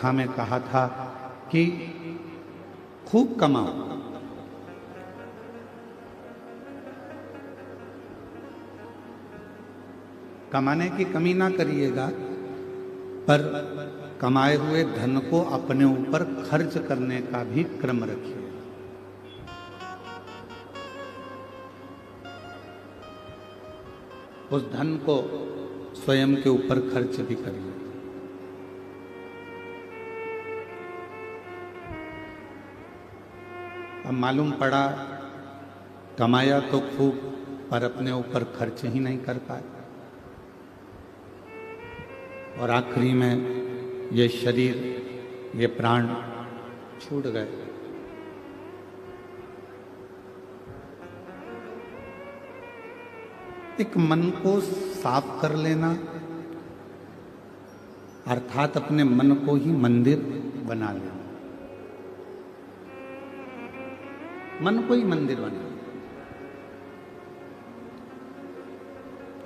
कथा में कहा था कि खूब कमाओ, कमाने की कमी ना करिएगा, पर कमाए हुए धन को अपने ऊपर खर्च करने का भी क्रम रखिए। उस धन को स्वयं के ऊपर खर्च भी करिए। अब मालूम पड़ा कमाया तो खूब, पर अपने ऊपर खर्च ही नहीं कर पाए, और आखिरी में ये शरीर, ये प्राण छूट गए। एक मन को साफ कर लेना, अर्थात अपने मन को ही मंदिर बना लेना। मन को ही मंदिर बना,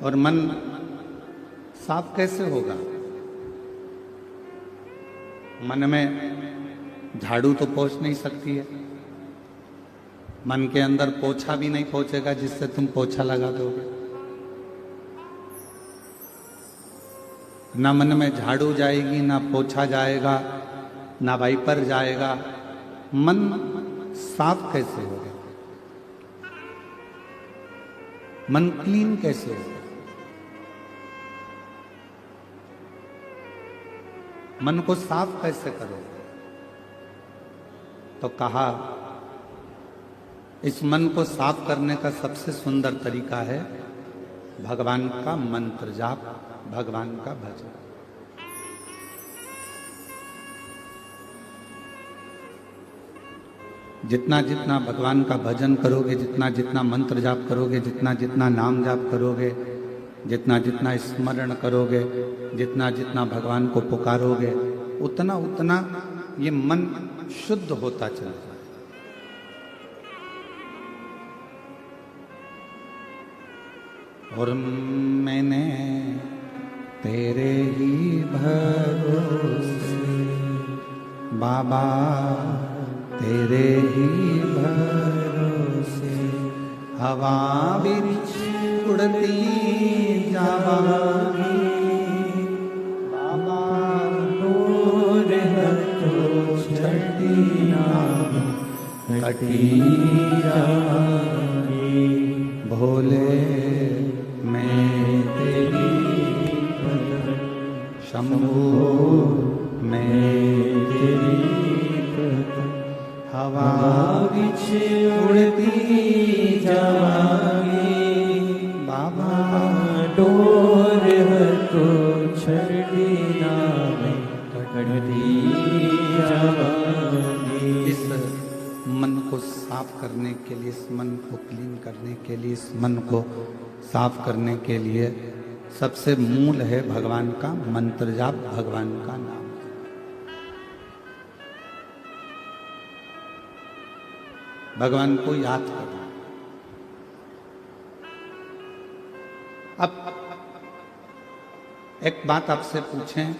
और मन साफ कैसे होगा? मन में झाड़ू तो पहुंच नहीं सकती है, मन के अंदर पोछा भी नहीं पहुंचेगा जिससे तुम पोछा लगा दोगे। ना मन में झाड़ू जाएगी, ना पोछा जाएगा, ना वाइपर जाएगा। मन साफ कैसे होगा? मन क्लीन कैसे होगा? मन को साफ कैसे करो? तो कहा इस मन को साफ करने का सबसे सुंदर तरीका है भगवान का मंत्र जाप, भगवान का भजन। जितना जितना भगवान का भजन करोगे, जितना जितना मंत्र जाप करोगे, जितना जितना नाम जाप करोगे, जितना जितना स्मरण करोगे, जितना जितना भगवान को पुकारोगे, उतना उतना ये मन शुद्ध होता चला जाए। और मैंने तेरे ही भरोसे बाबा, तेरे ही भरोसे हवा बिच उड़ती जावांगी बाबा, नूर तो छठी नाम कटी जावांगी। भोले मैं तेरी शंभू मैं तेरी हवा बिच उड़ती जावांगी बाबा, डोर तो छड़ी नाम कटती जावांगी। इस मन को साफ करने के लिए, इस मन को क्लीन करने के लिए, इस मन को साफ करने के लिए सबसे मूल है भगवान का मंत्र जाप, भगवान का नाम। भगवान को याद करना। अब एक बात आपसे पूछें,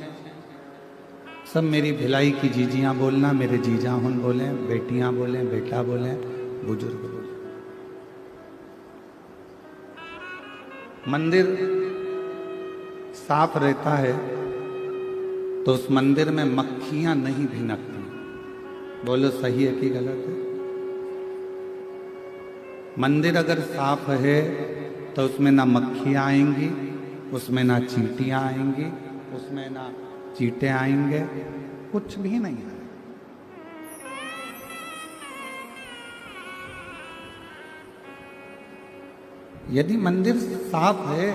सब मेरी भिलाई की जीजियां बोलना, मेरे जीजा हुन बोले, बेटियां बोले, बेटा बोले, बुजुर्ग बोले। मंदिर साफ रहता है तो उस मंदिर में मक्खियां नहीं भिनकती। बोलो सही है कि गलत है? मंदिर अगर साफ है तो उसमें ना मक्खियां आएंगी, उसमें ना चींटियां आएंगी, उसमें ना चींटे आएंगे, कुछ भी नहीं है। यदि मंदिर साफ है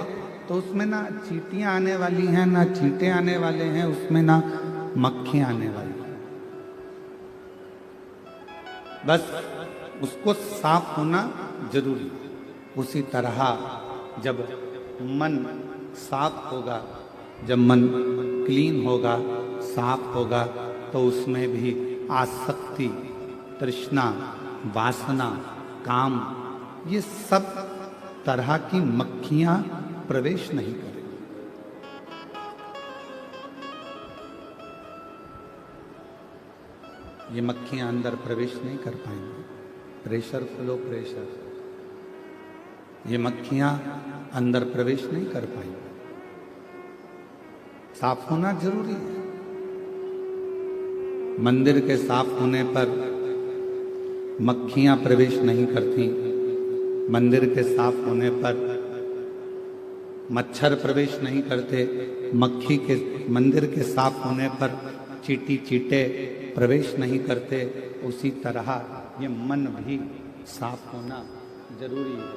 तो उसमें ना चींटियां आने वाली हैं, ना चींटे आने वाले हैं, उसमें ना मक्खियां आने वाली हैं। बस उसको साफ होना जरूरी। उसी तरह जब मन साफ होगा, जब मन क्लीन होगा, साफ होगा, तो उसमें भी आसक्ति, तृष्णा, वासना, काम, ये सब तरह की मक्खियां प्रवेश नहीं करेंगी। ये मक्खियां अंदर प्रवेश नहीं कर पाएंगी। प्रेशर फ्लो प्रेशर, ये मक्खियां अंदर प्रवेश नहीं कर पाएंगी। साफ होना जरूरी है। मंदिर के साफ होने पर मक्खियां प्रवेश नहीं करती। मंदिर के साफ होने पर मच्छर प्रवेश नहीं करते। मक्खी के मंदिर के साफ होने पर चींटी चींटे प्रवेश नहीं करते। उसी तरह ये मन भी साफ होना जरूरी है।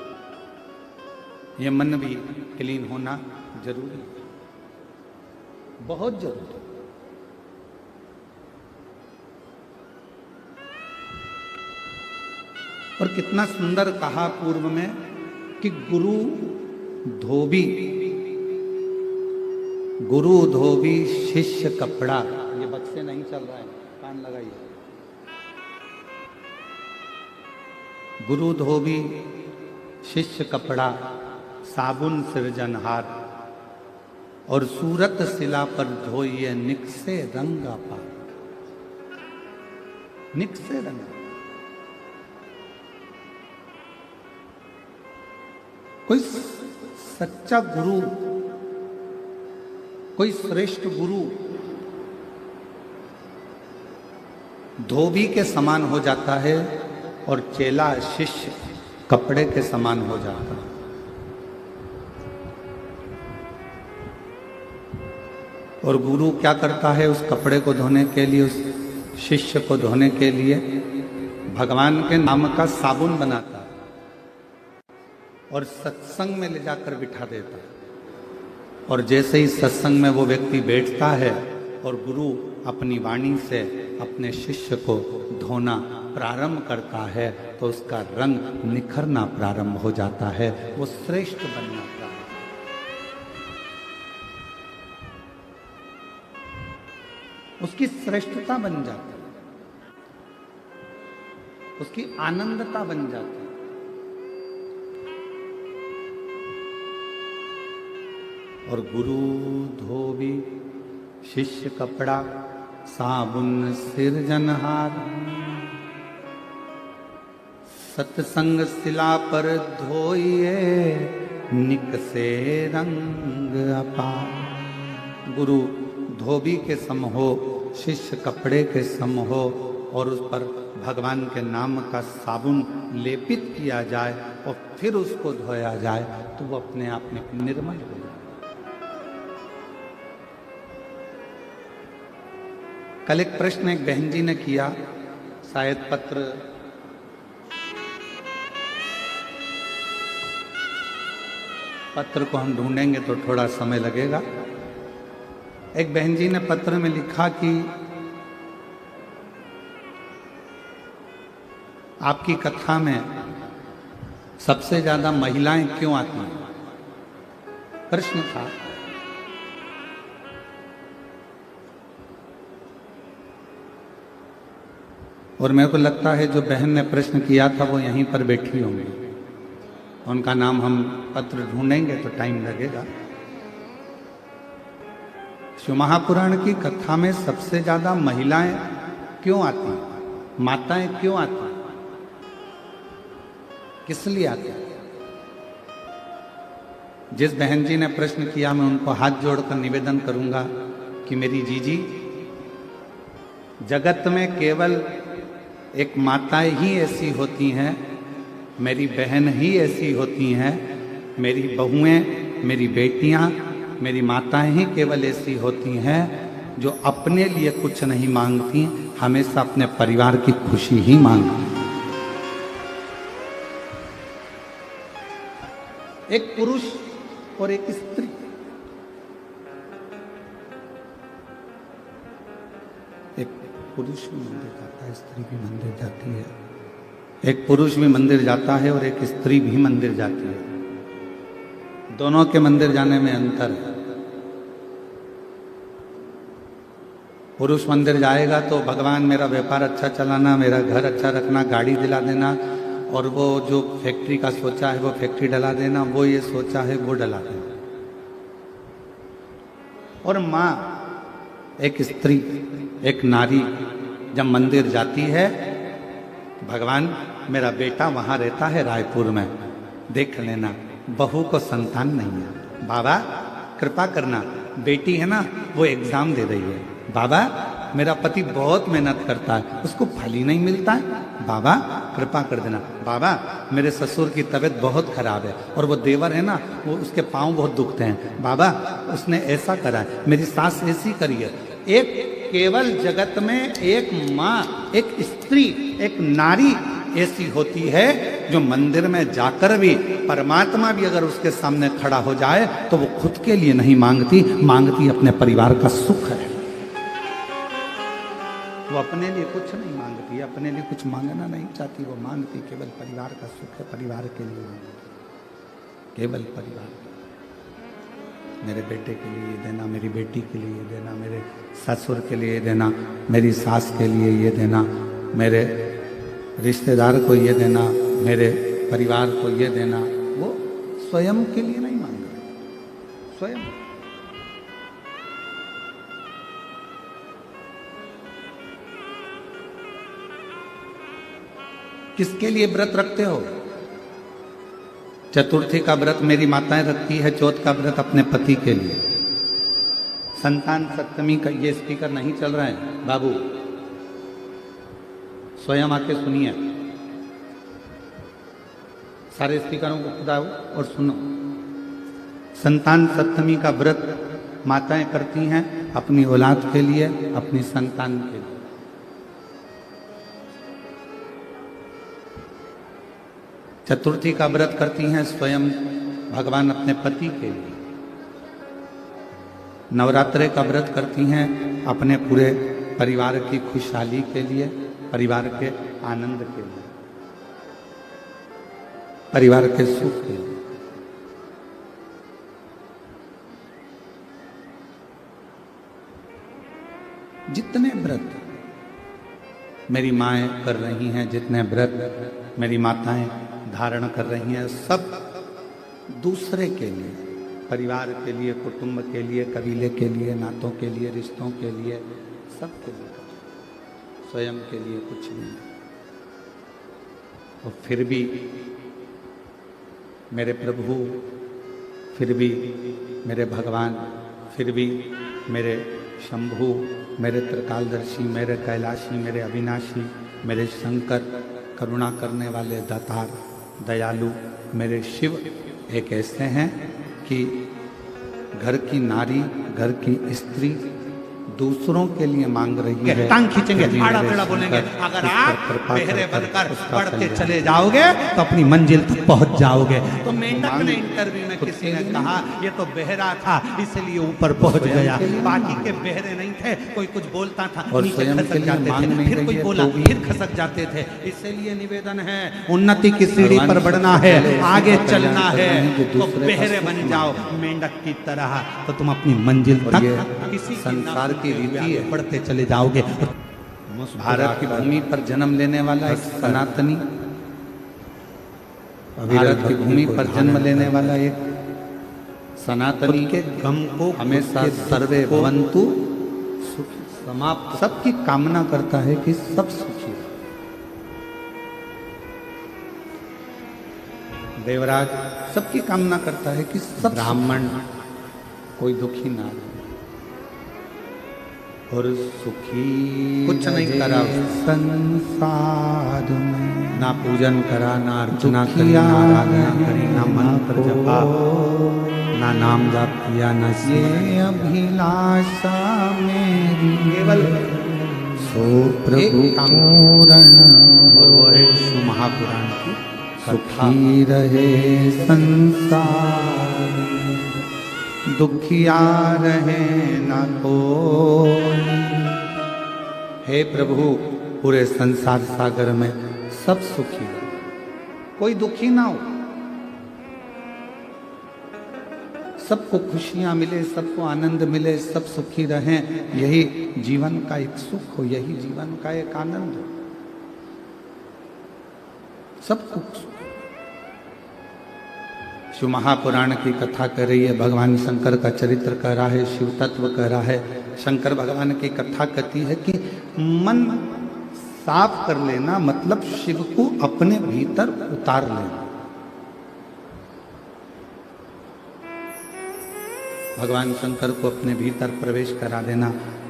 ये मन भी क्लीन होना जरूरी है, बहुत जरूरी है। और कितना सुंदर कहा पूर्व में कि गुरु धोबी शिष्य कपड़ा। ये बक्से नहीं चल रहा है, कान लगाइए। गुरु धोबी शिष्य कपड़ा, साबुन सृजनहार, और सूरत शिला पर धोइए निकसे रंग अपार। निकसे रंग, कोई सच्चा गुरु, कोई श्रेष्ठ गुरु धोबी के समान हो जाता है और चेला शिष्य कपड़े के समान हो जाता है। और गुरु क्या करता है? उस कपड़े को धोने के लिए, उस शिष्य को धोने के लिए भगवान के नाम का साबुन बनाता है और सत्संग में ले जाकर बिठा देता है। और जैसे ही सत्संग में वो व्यक्ति बैठता है और गुरु अपनी वाणी से अपने शिष्य को धोना प्रारंभ करता है तो उसका रंग निखरना प्रारंभ हो जाता है, वो श्रेष्ठ बन जाता है। उसकी श्रेष्ठता बन जाती है, उसकी आनंदता बन जाती है। और गुरु धोबी शिष्य कपड़ा, साबुन सिरजनहार, सत्संग शिला पर धोइए निकसे रंग अपार। गुरु धोबी के सम हो, शिष्य कपड़े के सम हो, और उस पर भगवान के नाम का साबुन लेपित किया जाए और फिर उसको धोया जाए तो वो अपने आप में निर्मल हो जाए। कल एक प्रश्न एक बहन जी ने किया, शायद पत्र को हम ढूंढेंगे तो थोड़ा समय लगेगा। एक बहन जी ने पत्र में लिखा कि आपकी कथा में सबसे ज्यादा महिलाएं क्यों आती हैं? प्रश्न था। और मेरे को लगता है जो बहन ने प्रश्न किया था वो यहीं पर बैठी होंगी। उनका नाम हम पत्र ढूंढेंगे तो टाइम लगेगा। शिव महापुराण की कथा में सबसे ज्यादा महिलाएं क्यों आती हैं? माताएं क्यों आती हैं? किस लिए आती हैं? जिस बहन जी ने प्रश्न किया मैं उनको हाथ जोड़कर निवेदन करूंगा कि मेरी जीजी, जगत में केवल एक माताएं ही ऐसी होती हैं, मेरी बहन ही ऐसी होती हैं, मेरी बहुएं, मेरी बेटियां, मेरी माताएं ही केवल ऐसी होती हैं जो अपने लिए कुछ नहीं मांगती, हमेशा अपने परिवार की खुशी ही मांगती। एक पुरुष और एक स्त्री, एक पुरुष भी मंदिर जाता है, स्त्री भी मंदिर जाती है। एक पुरुष भी मंदिर जाता है और एक स्त्री भी मंदिर जाती है। दोनों के मंदिर जाने में अंतर है। पुरुष मंदिर जाएगा तो भगवान मेरा व्यापार अच्छा चलाना, मेरा घर अच्छा रखना, गाड़ी दिला देना, और वो जो फैक्ट्री का सोचा है वो फैक्ट्री डला देना, वो ये सोचा है वो डला देना। और माँ, एक स्त्री, एक नारी, जब मंदिर जाती है, भगवान मेरा बेटा वहाँ रहता है रायपुर में, देख लेना बहू को संतान नहीं है, बाबा कृपा करना, बेटी है ना वो एग्जाम दे रही है, बाबा मेरा पति बहुत मेहनत करता है उसको फल ही नहीं मिलता है, बाबा कृपा कर देना, बाबा मेरे ससुर की तबीयत बहुत खराब है और वो देवर है ना वो उसके पाँव बहुत दुखते हैं, बाबा उसने ऐसा करा है, मेरी सास ऐसी करी है। एक केवल जगत में एक माँ, एक स्त्री, एक नारी ऐसी होती है जो मंदिर में जाकर भी परमात्मा भी अगर उसके सामने खड़ा हो जाए तो वो खुद के लिए नहीं मांगती, मांगती अपने परिवार का सुख है। वो अपने लिए कुछ नहीं मांगती, अपने लिए कुछ मांगना नहीं चाहती, वो मांगती केवल परिवार का सुख है, परिवार के लिए मांगती, केवल परिवार। मेरे बेटे के लिए ये देना, मेरी बेटी के लिए ये देना, मेरे ससुर के लिए ये देना, मेरी सास के लिए ये देना, मेरे रिश्तेदार को ये देना, मेरे परिवार को ये देना। वो स्वयं के लिए नहीं मांग रहे, स्वयं। किसके लिए व्रत रखते हो? चतुर्थी का व्रत मेरी माताएं रखती है, चौथ का व्रत अपने पति के लिए, संतान सप्तमी का। ये स्पीकर नहीं चल रहा है बाबू, स्वयं आके सुनिए, सारे स्पीकरों को खुदाओ और सुनो। संतान सप्तमी का व्रत माताएं करती हैं अपनी औलाद के लिए, अपनी संतान के लिए। चतुर्थी का व्रत करती हैं स्वयं भगवान अपने पति के लिए। नवरात्रे का व्रत करती हैं अपने पूरे परिवार की खुशहाली के लिए, परिवार के आनंद के लिए, परिवार के सुख के लिए। जितने व्रत मेरी माएँ कर रही हैं, जितने व्रत मेरी माताएं धारण कर रही हैं, सब दूसरे के लिए, परिवार के लिए, कुटुंब के लिए, कबीले के लिए, नातों के लिए, रिश्तों के लिए, सब के लिए, स्वयं के लिए कुछ नहीं। और फिर भी मेरे प्रभु, फिर भी मेरे भगवान, फिर भी मेरे शंभु, मेरे त्रिकालदर्शी, मेरे कैलाशी, मेरे अविनाशी, मेरे शंकर, करुणा करने वाले दातार, दयालु मेरे शिव एक ऐसे हैं कि घर की नारी, घर की स्त्री दूसरों के लिए मांग रही है। टांग खींचेंगे, आड़ा टेढ़ा बोलेंगे। अगर आप बहरे बनकर बढ़ते चले जाओगे तो अपनी मंजिल तक पहुंच जाओगे। तो मेंढक ने इंटरव्यू में किसी ने कहा ये तो बहरा था इसलिए ऊपर पहुंच गया, बाकी के बहरे नहीं थे। कोई कुछ बोलता था नीचे खसक जाते थे, फिर कोई बोला फिर खसक जाते थे। इसलिए निवेदन है, उन्नति की सीढ़ी पर बढ़ना है, आगे चलना है तो बहरे बन जाओ मेंढक की तरह, तो तुम अपनी मंजिल तक किसी संसार की रीति है, बढ़ते चले जाओगे। भारत की भूमि पर जन्म लेने वाला एक सनातनी, भारत की भूमि पर जन्म लेने वाला एक सनातनी के गम को हमेशा सर्वे भवन्तु सुखी समाप्त, सबकी कामना करता है कि सब सुखी। देवराज सबकी कामना करता है कि सब ब्राह्मण कोई दुखी ना रहे और सुखी कुछ नहीं करा संसार में, ना पूजन करा, ना अर्चना करी, ना आराधना करी, ना मंत्र जपा, ना नाम जाप किया, ना ये अभिलाषा मेरी केवल सो प्रभु पूर्ण, और वो है शिव महापुराण की सुखी रहे संसार, दुखिया रहे ना कोई। हे प्रभु पूरे संसार सागर में सब सुखी हो, कोई दुखी ना हो, सबको खुशियां मिले, सबको आनंद मिले, सब सुखी रहें। यही जीवन का एक सुख हो, यही जीवन का एक आनंद हो, सबको। शिव महापुराण की कथा कर रही है, भगवान शंकर का चरित्र कह रहा है, शिव तत्व कह रहा है। शंकर भगवान की कथा कहती है कि मन साफ कर लेना मतलब शिव को अपने भीतर उतार लेना। भगवान शंकर को अपने भीतर प्रवेश करा देना,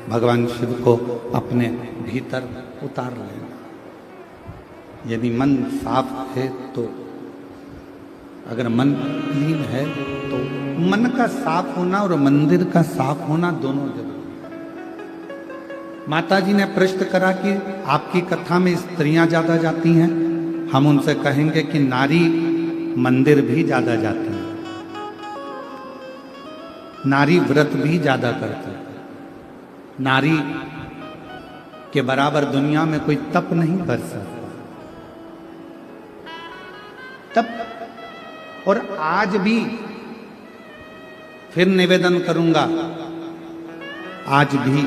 भगवान शिव को अपने भीतर उतार लेना। यदि मन साफ है तो, अगर मन क्लीन है तो मन का साफ होना और मंदिर का साफ होना दोनों जरूरी। माता जी ने प्रश्न करा कि आपकी कथा में स्त्रियां ज्यादा जाती हैं, हम उनसे कहेंगे कि नारी मंदिर भी ज्यादा जाती है, नारी व्रत भी ज्यादा करती है, नारी के बराबर दुनिया में कोई तप नहीं कर सकता। तप और आज भी फिर निवेदन करूंगा, आज भी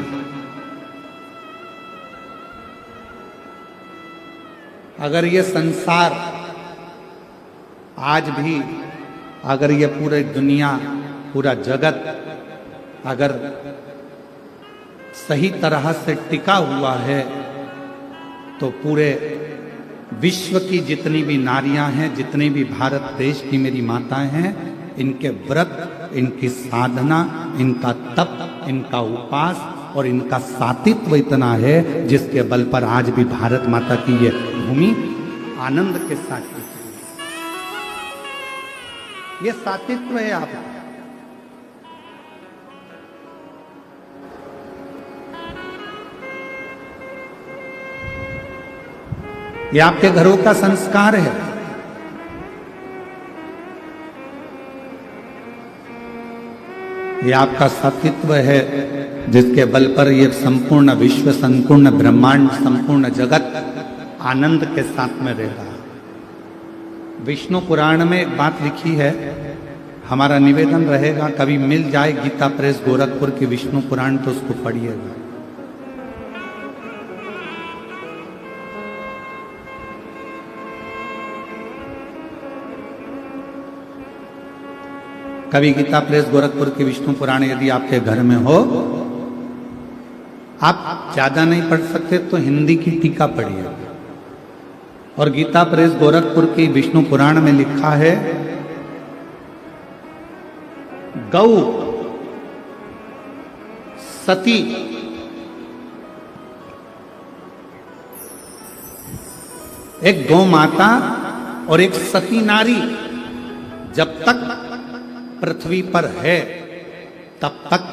अगर ये संसार, आज भी अगर ये पूरी दुनिया, पूरा जगत अगर सही तरह से टिका हुआ है तो पूरे विश्व की जितनी भी नारियां हैं, जितनी भी भारत देश की मेरी माताएं हैं, इनके व्रत, इनकी साधना, इनका तप, इनका उपास और इनका सातित्व इतना है जिसके बल पर आज भी भारत माता की ये भूमि आनंद के साथ टिकी है। ये सातित्व है आपका। ये आपके घरों का संस्कार है। ये आपका सत्य है जिसके बल पर ये संपूर्ण विश्व, संपूर्ण ब्रह्मांड, संपूर्ण जगत आनंद के साथ में रहता है। विष्णु पुराण में एक बात लिखी है, हमारा निवेदन रहेगा कभी मिल जाए गीता प्रेस गोरखपुर की विष्णु पुराण तो उसको पढ़िएगा। कभी गीता प्रेस गोरखपुर की विष्णु पुराण यदि आपके घर में हो, आप ज्यादा नहीं पढ़ सकते तो हिंदी की टीका पढ़िए। और गीता प्रेस गोरखपुर की विष्णु पुराण में लिखा है, गौ सती एक गौ माता और एक सती नारी जब तक पृथ्वी पर है तब तक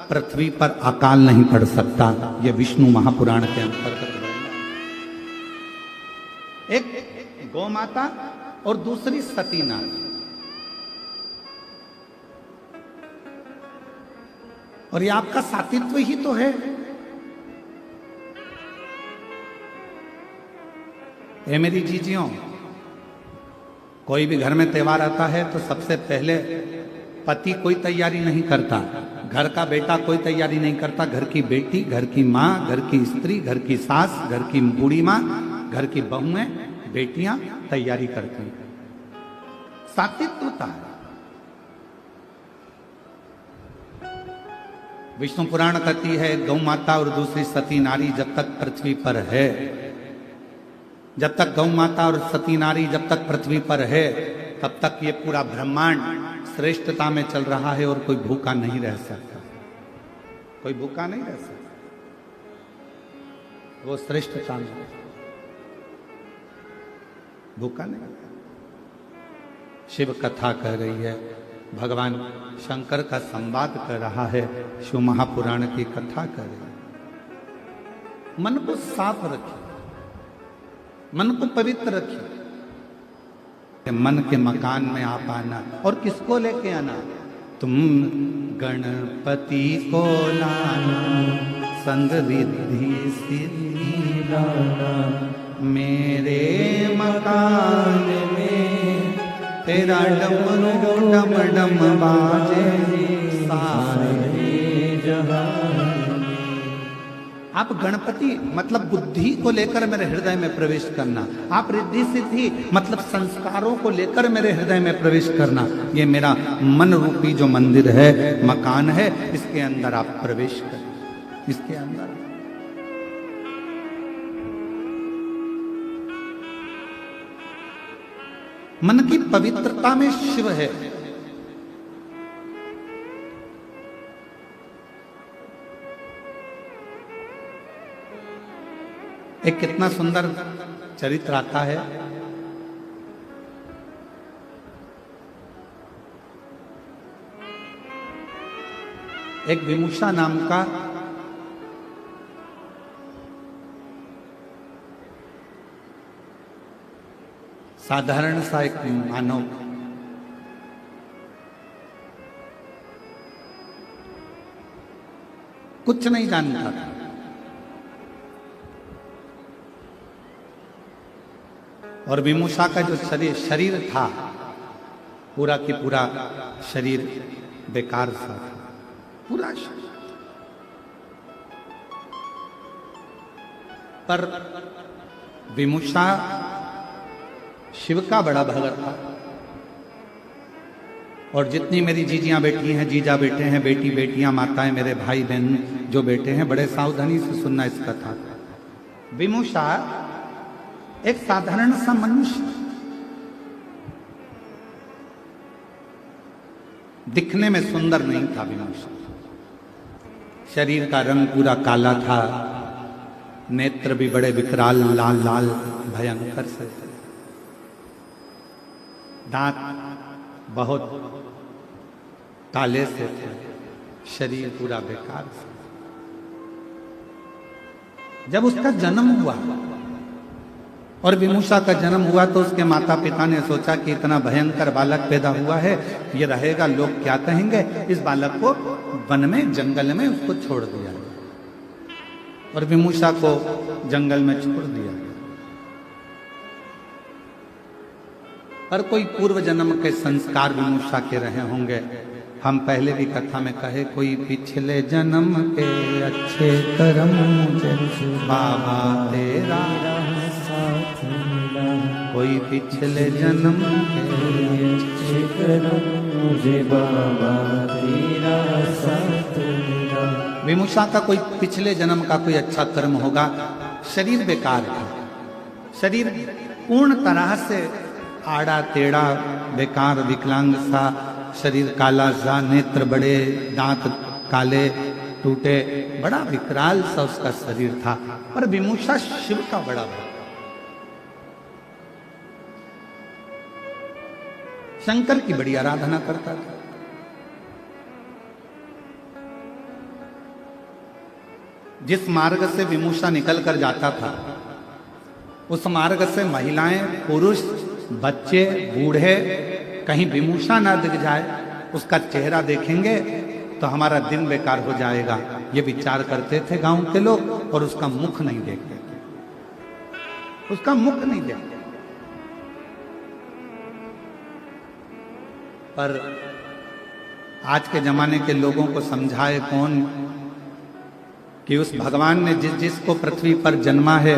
पृथ्वी पर अकाल नहीं पड़ सकता। यह विष्णु महापुराण के अंतर्गत एक गौ माता और दूसरी सती नारी। और ये आपका सातित्व ही तो है। ए मेरी जीजियों, कोई भी घर में त्योहार आता है तो सबसे पहले पति कोई तैयारी नहीं करता, घर का बेटा कोई तैयारी नहीं करता, घर की बेटी, घर की माँ, घर की स्त्री, घर की सास, घर की बूढ़ी माँ, घर की बहुएं, बेटियां तैयारी करती हैं। सात्विकता है। विष्णु पुराण कहती है गौ माता और दूसरी सती नारी जब तक पृथ्वी पर है, जब तक गौ माता और सती नारी जब तक पृथ्वी पर है तब तक ये पूरा ब्रह्मांड श्रेष्ठता में चल रहा है और कोई भूखा नहीं रह सकता। कोई भूखा नहीं रह सकता, वो श्रेष्ठता में भूखा नहीं। शिव कथा कह रही है, भगवान शंकर का संवाद कर रहा है, शिव महापुराण की कथा कर रही है। मन को साफ रखिए, मन को पवित्र रखिए। मन के मकान में आप आना और किसको लेके आना? तुम गणपति को लाना, संग रिद्धि सिद्धि लाना, मेरे मकान में तेरा डमरू डम डम बाजे सारे जहां। आप गणपति मतलब बुद्धि को लेकर मेरे हृदय में प्रवेश करना, आप रिद्धि सिद्धि मतलब संस्कारों को लेकर मेरे हृदय में प्रवेश करना। ये मेरा मन रूपी जो मंदिर है, मकान है, इसके अंदर आप प्रवेश करें। इसके अंदर मन की पवित्रता में शिव है। एक कितना सुंदर चरित्र आता है। एक विमुषा नाम का साधारण सा एक मानव कुछ नहीं जानता था। और विमुषा का जो शरीर था पूरा की पूरा शरीर बेकार सा था, पूरा शरीर। पर विमुषा शिव का बड़ा भगत था। और जितनी मेरी जीजियां बेटी हैं, जीजा बेटे हैं, बेटी बेटियां, माताएं, मेरे भाई बहन जो बेटे हैं, बड़े सावधानी से सुनना इस कथा। विमुषा एक साधारण सा मनुष्य, दिखने में सुंदर नहीं था विमुषा। शरीर का रंग पूरा काला था, नेत्र भी बड़े विकराल लाल लाल भयंकर से थे, दांत बहुत काले से थे, शरीर पूरा बेकार से। जब उसका जन्म हुआ और विमुषा का जन्म हुआ तो उसके माता पिता ने सोचा कि इतना भयंकर बालक पैदा हुआ है, ये रहेगा, लोग क्या कहेंगे। इस बालक को वन में, जंगल में उसको छोड़ दिया और विमुषा को जंगल में छोड़ दिया। पर कोई पूर्व जन्म के संस्कार विमुषा के रहे होंगे। हम पहले भी कथा में कहे, कोई पिछले जन्म के अच्छे कर्म मुझे बाबा तेरा साथ मिला, कोई पिछले जन्म के अच्छे कर्म मुझे बाबा तेरा साथ मिला। विमुषा का कोई पिछले जन्म का कोई अच्छा कर्म होगा। शरीर बेकार था, शरीर पूर्ण तरह से आड़ा टेढ़ा बेकार विकलांग सा, शरीर काला सा, नेत्र बड़े, दांत काले टूटे, बड़ा विकराल सा उसका शरीर था। पर विमुषा शिव का बड़ा भक्त, शंकर की बड़ी आराधना करता था। जिस मार्ग से विमुषा निकल कर जाता था, उस मार्ग से महिलाएं, पुरुष, बच्चे, बूढ़े कहीं विमुषा ना दिख जाए, उसका चेहरा देखेंगे तो हमारा दिन बेकार हो जाएगा, ये विचार करते थे गांव के लोग। और उसका मुख नहीं देखते थे, उसका मुख नहीं देखते। पर आज के जमाने के लोगों को समझाए कौन कि उस भगवान ने जिस जिसको पृथ्वी पर जन्मा है,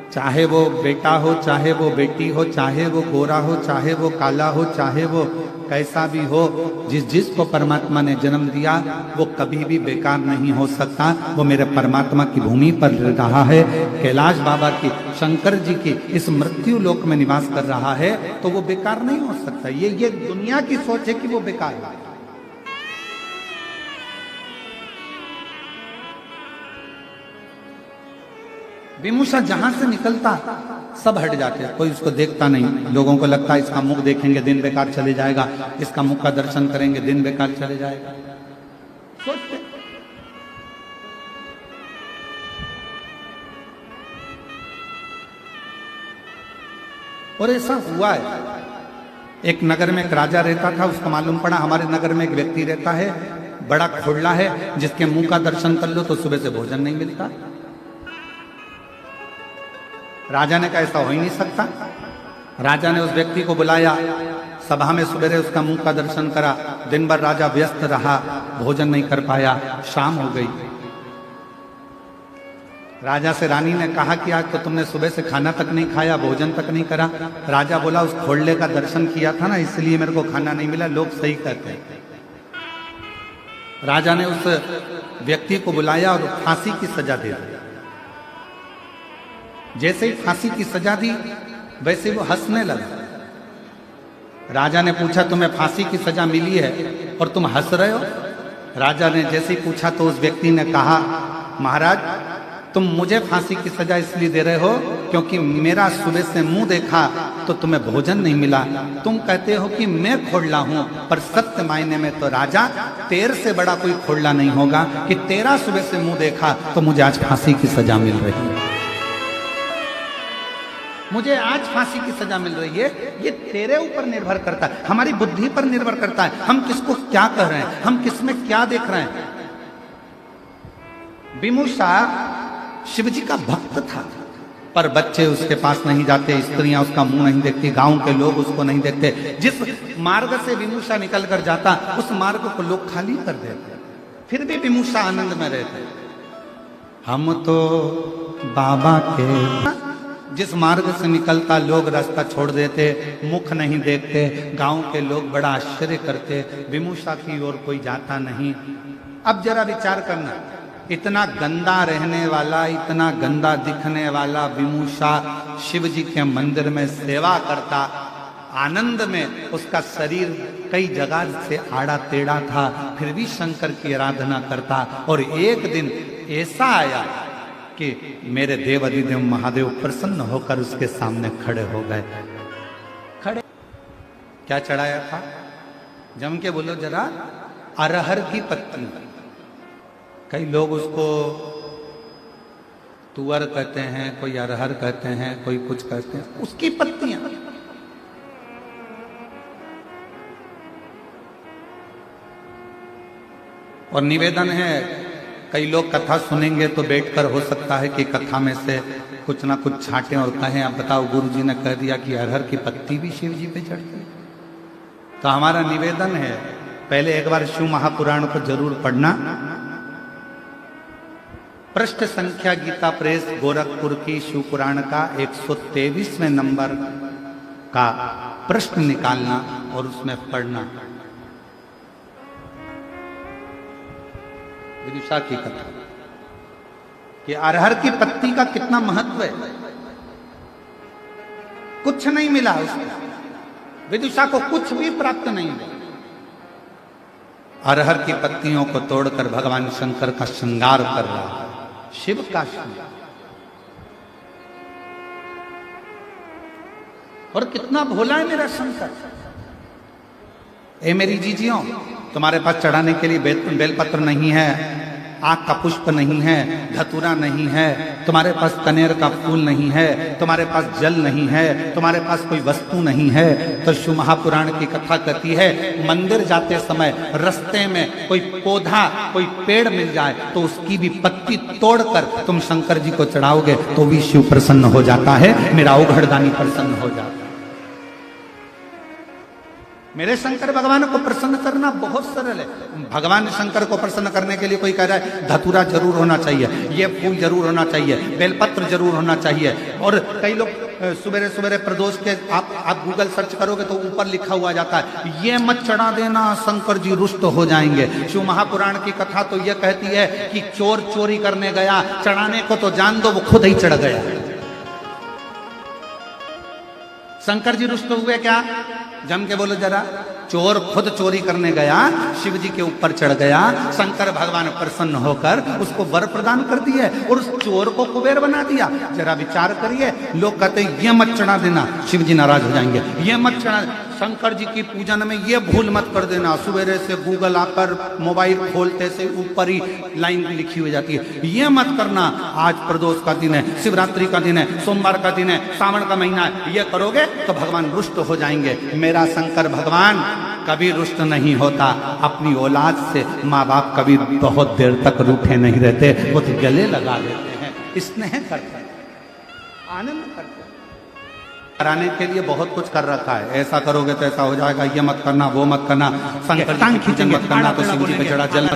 चाहे वो बेटा हो, चाहे वो बेटी हो, चाहे वो गोरा हो, चाहे वो काला हो, चाहे वो कैसा भी हो, जिस जिसको परमात्मा ने जन्म दिया वो कभी भी बेकार नहीं हो सकता। वो मेरे परमात्मा की भूमि पर रहा है, कैलाश बाबा की, शंकर जी की इस मृत्यु लोक में निवास कर रहा है, तो वो बेकार नहीं हो सकता। ये दुनिया की सोच है कि वो बेकार है। विमुषा जहां से निकलता सब हट जाते, कोई उसको देखता नहीं। लोगों को लगता है इसका मुख देखेंगे दिन बेकार चले जाएगा, इसका मुख का दर्शन करेंगे दिन बेकार चले जाएगा, सोचते। और ऐसा हुआ है। एक नगर में एक राजा रहता था, उसको मालूम पड़ा हमारे नगर में एक व्यक्ति रहता है, बड़ा खोड़ला है, जिसके मुंह का दर्शन कर लो तो सुबह से भोजन नहीं मिलता। राजा ने कहा ऐसा हो ही नहीं सकता। राजा ने उस व्यक्ति को बुलाया, सभा में सवेरे उसका मुंह का दर्शन करा। दिन भर राजा व्यस्त रहा, भोजन नहीं कर पाया, शाम हो गई। राजा से रानी ने कहा कि आज तो तुमने सुबह से खाना तक नहीं खाया, भोजन तक नहीं करा। राजा बोला उस खोड़ले का दर्शन किया था ना, इसलिए मेरे को खाना नहीं मिला, लोग सही कहते हैं। राजा ने उस व्यक्ति को बुलाया और फांसी की सजा दे दी। जैसे ही फांसी की सजा दी वैसे वो हंसने लगा। राजा ने पूछा तुम्हें फांसी की सजा मिली है और तुम हंस रहे हो? राजा ने जैसे ही पूछा तो उस व्यक्ति ने कहा, महाराज तुम मुझे फांसी की सजा इसलिए दे रहे हो क्योंकि मेरा सुबह से मुंह देखा तो तुम्हें भोजन नहीं मिला। तुम कहते हो कि मैं खोड़ला हूं, पर सत्य मायने में तो राजा तेरे से बड़ा कोई खोड़ला नहीं होगा कि तेरा सुबह से मुंह देखा तो मुझे आज फांसी की सजा मिल रही है। मुझे आज फांसी की सजा मिल रही है। ये तेरे ऊपर निर्भर करता है, हमारी बुद्धि पर निर्भर करता है, हम किसको क्या कह रहे हैं, हम किसमें क्या देख रहे हैं। विमूषा शिव जी का भक्त था, पर बच्चे उसके पास नहीं जाते, स्त्रियां उसका मुंह नहीं देखती, गांव के लोग उसको नहीं देखते। जिस मार्ग से विमूषा निकल कर जाता उस मार्ग को लोग खाली कर देते, फिर भी विमूषा आनंद में रहते। हम तो बाबा के जिस मार्ग से निकलता लोग रास्ता छोड़ देते, मुख नहीं देखते, गांव के लोग बड़ा आश्चर्य करते, विमूषा की ओर कोई जाता नहीं। अब जरा विचार करना, इतना गंदा रहने वाला, इतना गंदा दिखने वाला विमूषा शिव जी के मंदिर में सेवा करता, आनंद में उसका शरीर कई जगह से आड़ा टेढ़ा था, फिर भी शंकर की आराधना करता। और एक दिन ऐसा आया कि मेरे देव अधिदेव महादेव प्रसन्न होकर उसके सामने खड़े हो गए। खड़े क्या चढ़ाया था? जम के बोलो जरा, अरहर की पत्ती। कई लोग उसको तुअर कहते हैं, कोई अरहर कहते हैं, कोई कुछ कहते हैं, उसकी पत्तियां। और निवेदन है, कई लोग कथा सुनेंगे तो बैठकर हो सकता है कि कथा में से कुछ ना कुछ छांटे और कहें, अब बताओ गुरु जी ने कह दिया कि अरहर की पत्ती भी शिव जी पे चढ़ती। तो हमारा निवेदन है, पहले एक बार शिव महापुराण को जरूर पढ़ना। पृष्ठ संख्या गीता प्रेस गोरखपुर की शिव पुराण का 123वें नंबर का प्रश्न निकालना और उसमें पढ़ना। विदुषा की कथा कि अरहर की पत्ती का कितना महत्व है। कुछ नहीं मिला उसको, विदुषा को कुछ भी प्राप्त नहीं हुआ। अरहर की पत्तियों को तोड़कर भगवान शंकर का श्रृंगार कर रहा है, शिव का श्रृंगार। और कितना भोला है मेरा शंकर। ए मेरी जीजियों, तुम्हारे पास चढ़ाने के लिए बेलपत्र नहीं है, आग का पुष्प नहीं है, धतूरा नहीं है, तुम्हारे पास कनेर का फूल नहीं है, तुम्हारे पास जल नहीं है, तुम्हारे पास कोई वस्तु नहीं है, तो शिव महापुराण की कथा कहती है, मंदिर जाते समय रास्ते में कोई पौधा, कोई पेड़ मिल जाए तो उसकी भी पत्ती तोड़कर तुम शंकर जी को चढ़ाओगे तो भी शिव प्रसन्न हो जाता है, मेरा औघड़दानी प्रसन्न हो जाता है। मेरे शंकर भगवान को प्रसन्न करना बहुत सरल है। भगवान शंकर को प्रसन्न करने के लिए कोई कह रहा है धतूरा जरूर होना चाहिए, ये फूल जरूर होना चाहिए, बेलपत्र जरूर होना चाहिए। और कई लोग सुबेरे सुबेरे प्रदोष के आप गूगल सर्च करोगे तो ऊपर लिखा हुआ जाता है, ये मत चढ़ा देना, शंकर जी रुष्ट हो जाएंगे। शिव महापुराण की कथा तो यह कहती है कि चोर चोरी करने गया, चढ़ाने को तो जान दो, वो खुद ही चढ़ गया। शंकर जी रुष्ट हुए क्या? जम के बोलो जरा। चोर खुद चोरी करने गया, शिव जी के ऊपर चढ़ गया, शंकर भगवान प्रसन्न होकर उसको वर प्रदान कर दिए और उस चोर को कुबेर बना दिया। जरा विचार करिए, लोग कहते हैं ये मत चढ़ा देना, शिव जी नाराज हो जाएंगे, ये मत चढ़ा, शंकर जी की पूजन में ये भूल मत कर देना। सुबेरे से गूगल आकर मोबाइल खोलते से ऊपर ही लाइन लिखी हुई जाती है, ये मत करना, आज प्रदोष का दिन है, शिवरात्रि का दिन है, सोमवार का दिन है, सावन का महीना है, ये करोगे तो भगवान रुष्ट हो जाएंगे। मेरा शंकर भगवान कभी रुष्ट नहीं होता। अपनी औलाद से माँ बाप कभी बहुत देर तक रूठे नहीं रहते, वो तो गले लगा लेते हैं, स्नेह करते हैं, आनंद करते हैं। कराने के लिए बहुत कुछ कर रखा है, ऐसा करोगे तो ऐसा हो जाएगा, ये मत करना, वो मत करना, शंकर जी खींचेंगे मत करना तो शिव जी पे चढ़ा जल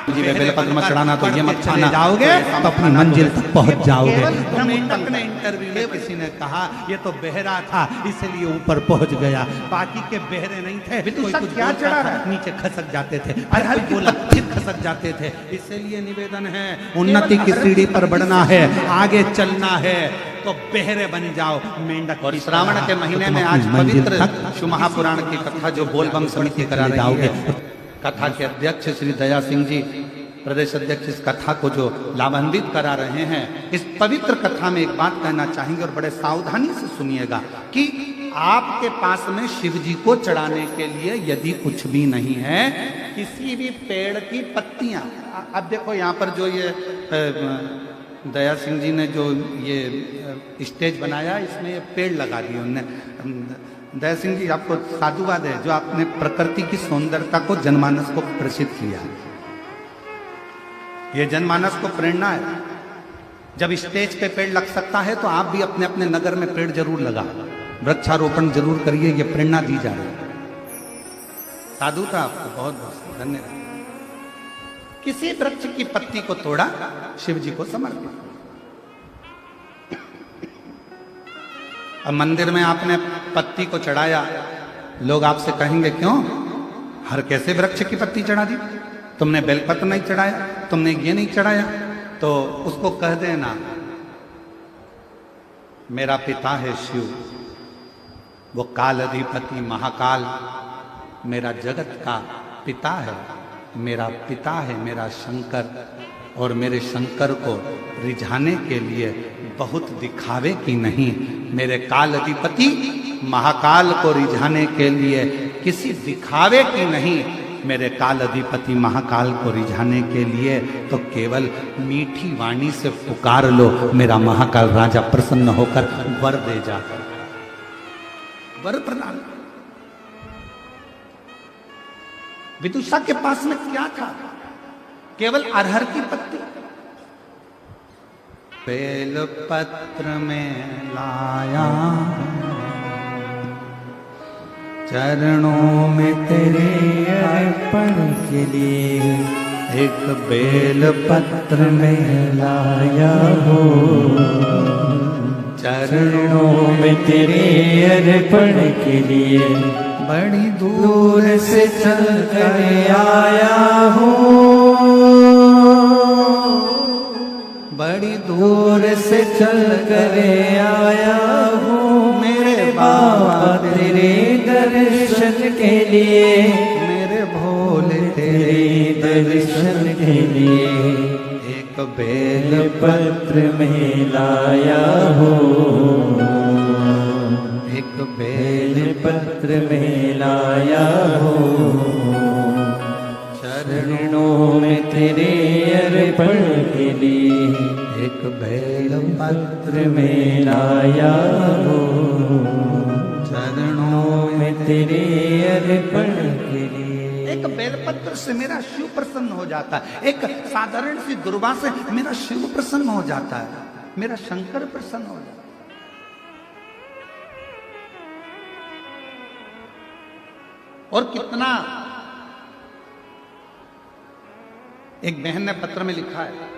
जी पे बेलपत्र मत चढ़ाना तो ये मत खाना, जाओगे तो अपनी मंजिल तक पहुंच जाओगे। ने इंटरव्यू में किसी ने कहा ये तो बहरा था इसलिए ऊपर पहुंच गया, बाकी के बहरे नहीं थे, कोई कुछ क्या चढ़ा है नीचे खसक जाते थे, अरहर बोला फिर खसक जाते थे। इसलिए निवेदन है, उन्नति की सीढ़ी पर बढ़ना है, आगे चलना है, तो बेहरे बन जाओ मेंढक। और श्रावण के महीने में आज पवित्र शिव महापुराण की कथा जो बोलबम समिति करा रही है, कथा के अध्यक्ष श्री दया सिंह जी प्रदेश अध्यक्ष इस कथा को जो लाभान्वित करा रहे हैं, इस पवित्र कथा में एक बात कहना चाहेंगे और बड़े सावधानी से सुनिएगा कि आपके पास में शिव जी को चढ़ाने के लिए यदि कुछ भी नहीं है, किसी भी पेड़ की पत्तियां, अब देखो यहाँ पर जो ये दया सिंह जी ने जो ये स्टेज बनाया, इसमें ये पेड़ लगा दिए उनने। दया सिंह जी आपको साधुवाद है जो आपने प्रकृति की सौंदर्यता को जनमानस को प्रसिद्ध किया। ये जनमानस को प्रेरणा है। जब स्टेज पे पेड़ लग सकता है तो आप भी अपने अपने नगर में पेड़ जरूर लगा, वृक्षारोपण जरूर करिए, ये प्रेरणा दी जा रही है। साधुता आपको बहुत बहुत धन्यवाद। किसी वृक्ष की पत्ती को तोड़ा, शिव जी को समर्पित। अब मंदिर में आपने पत्ती को चढ़ाया, लोग आपसे कहेंगे क्यों हर कैसे वृक्ष की पत्ती चढ़ा दी, तुमने बेलपत्र नहीं चढ़ाया, तुमने ये नहीं चढ़ाया। तो उसको कह देना मेरा पिता है शिव, वो काल अधिपति महाकाल मेरा जगत का पिता है, मेरा पिता है मेरा शंकर, और मेरे शंकर को रिझाने के लिए बहुत दिखावे की नहीं, मेरे काल अधिपति महाकाल को रिझाने के लिए किसी दिखावे की नहीं, मेरे काल अधिपति महाकाल को रिझाने के लिए तो केवल मीठी वाणी से पुकार लो, मेरा महाकाल राजा प्रसन्न होकर वर दे जाता, वर प्रदान। विदुषा के पास में क्या था? केवल अरहर की पत्ती। बेल पत्र में लाया चरणों में तेरे अर्पण के लिए, एक बेल पत्र में लाया हो चरणों में तेरे अर्पण के लिए, बड़ी दूर से चल कर आया हूँ, बड़ी दूर से चल कर आया हूँ मेरे बाबा तेरे दर्शन के लिए, मेरे भोले तेरे दर्शन के लिए, एक बेल पत्र में लाया हूँ, एक बेल पत्र में लाया हूँ, चरणों में तेरे अर्पण के लिए, एक बेल पत्र में लाया हूँ, चरणों में तेरे अर्पण के लिए। एक बेलपत्र से मेरा शिव प्रसन्न हो जाता है, एक साधारण सी दुर्वा से मेरा शिव प्रसन्न हो जाता है, मेरा शंकर प्रसन्न हो जाता है। और कितना, एक बहन ने पत्र में लिखा है,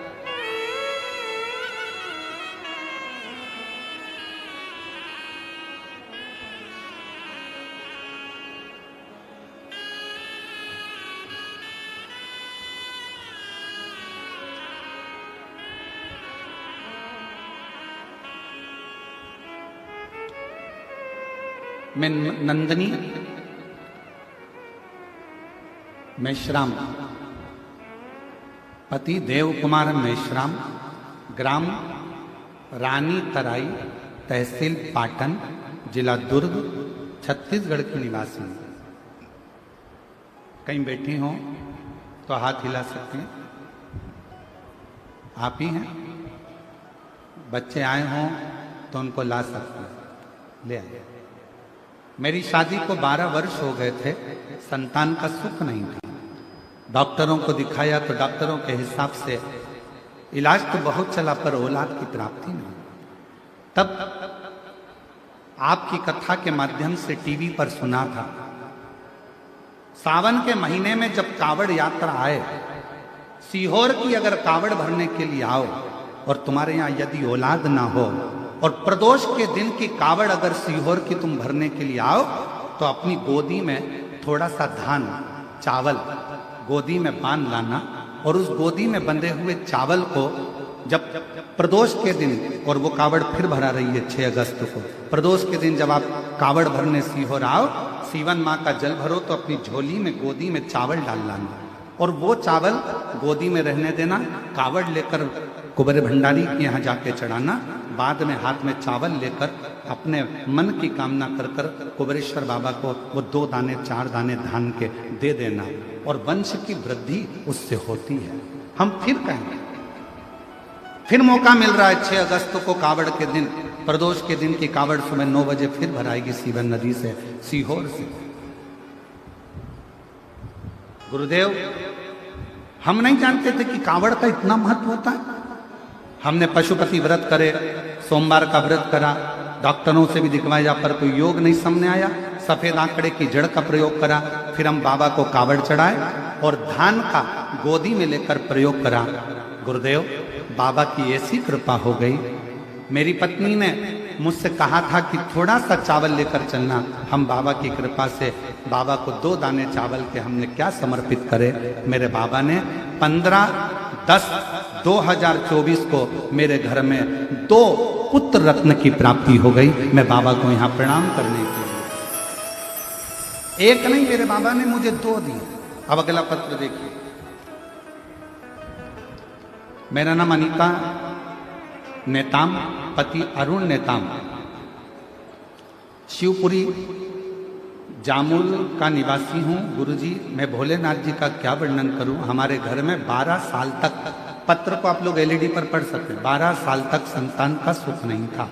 मैं नंदनी मेश्राम, पति देव कुमार मेश्राम, ग्राम रानी तराई, तहसील पाटन, जिला दुर्ग, छत्तीसगढ़ की निवासी हूँ। कहीं बैठी हो तो हाथ हिला सकते हैं, आप ही हैं। बच्चे आए हों तो उनको ला सकते हैं, ले आए। मेरी शादी को 12 वर्ष हो गए थे, संतान का सुख नहीं था। डॉक्टरों को दिखाया तो डॉक्टरों के हिसाब से इलाज तो बहुत चला पर औलाद की प्राप्ति नहीं। तब आपकी कथा के माध्यम से टीवी पर सुना था, सावन के महीने में जब कावड़ यात्रा आए, सीहोर की अगर कावड़ भरने के लिए आओ और तुम्हारे यहाँ यदि औलाद ना हो, और प्रदोष के दिन की कावड़ अगर सीहोर की तुम भरने के लिए आओ तो अपनी गोदी में थोड़ा सा धान चावल गोदी में बांध लाना, और उस गोदी में बंधे हुए चावल को जब प्रदोष के दिन, और वो कावड़ फिर भरा रही है 6 अगस्त को, प्रदोष के दिन जब आप कावड़ भरने सीहोर आओ, सीवन माँ का जल भरो तो अपनी झोली में गोदी में चावल डाल लाना, और वो चावल गोदी में रहने देना, कावड़ लेकर कुबेर भंडारी के यहाँ जाके चढ़ाना, बाद में हाथ में चावल लेकर अपने मन की कामना कर कर कुबेरेश्वर बाबा को वो 2 दाने 4 दाने धान के दे देना, और वंश की वृद्धि उससे होती है। हम फिर कहेंगे, फिर मौका मिल रहा है 6 अगस्त को कावड़ के दिन, प्रदोष के दिन की कावड़ सुबह 9 बजे फिर भराएगी सीवन नदी से, सीहोर से। गुरुदेव, हम नहीं जानते थे कि कावड़ का इतना महत्व होता है। हमने पशुपति व्रत करे, सोमवार का व्रत करा, डॉक्टरों से भी दिखवाया पर कोई योग नहीं सामने आया, सफेद आंकड़े की जड़ का प्रयोग करा, फिर हम बाबा को कावड़ चढ़ाए और धान का गोदी में लेकर प्रयोग करा। गुरुदेव, बाबा की ऐसी कृपा हो गई, मेरी पत्नी ने मुझसे कहा था कि थोड़ा सा चावल लेकर चलना, हम बाबा की कृपा से बाबा को 2 दाने चावल के हमने क्या समर्पित करे, मेरे बाबा ने 15/10/2024 को मेरे घर में 2 पुत्र रत्न की प्राप्ति हो गई। मैं बाबा को यहाँ प्रणाम करने के लिए, एक नहीं, मेरे बाबा ने मुझे 2 दिए। अब अगला पत्र देखिए। मेरा नाम अनीता नेताम, पति अरुण नेताम, शिवपुरी जामुल का निवासी हूँ। गुरुजी, मैं भोलेनाथ जी का क्या वर्णन करूँ। हमारे घर में 12 साल तक, पत्र को आप लोग एलईडी पर पढ़ सकते हैं, 12 साल तक संतान का सुख नहीं था।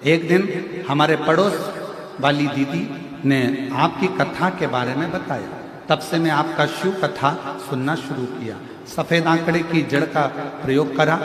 एक दिन हमारे पड़ोस वाली दीदी ने आपकी कथा के बारे में बताया, तब से मैं आपका शिव कथा सुनना शुरू किया। सफेद आंकड़े की जड़ का प्रयोग करा,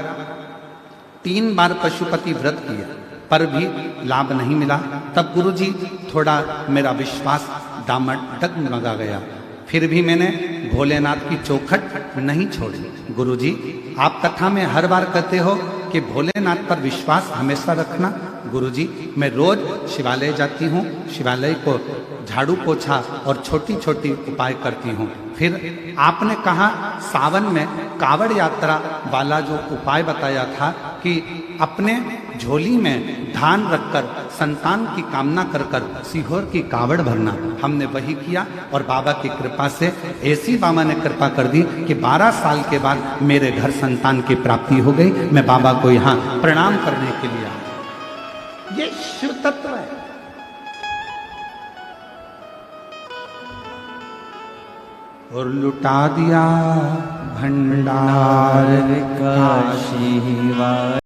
3 बार पशुपति व्रत किया पर भी लाभ नहीं मिला। तब गुरुजी थोड़ा मेरा विश्वास डगमगा गया, फिर भी मैंने भोलेनाथ की चौखट नहीं छोड़ी। गुरुजी, आप कथा में हर बार कहते हो कि भोलेनाथ पर विश्वास हमेशा रखना। गुरुजी, मैं रोज शिवालय जाती हूँ, शिवालय को झाड़ू पोछा और छोटी छोटी उपाय करती हूँ। फिर आपने कहा सावन में कावड़ यात्रा वाला जो उपाय बताया था कि अपने झोली में धान रखकर संतान की कामना कर कर सीहोर की कावड़ भरना, हमने वही किया और बाबा की कृपा से ऐसी बाबा ने कृपा कर दी कि 12 साल के बाद मेरे घर संतान की प्राप्ति हो गई। मैं बाबा को यहाँ प्रणाम करने के लिए आया। ये शिव तत्व है। और लुटा दिया भंडार काशी।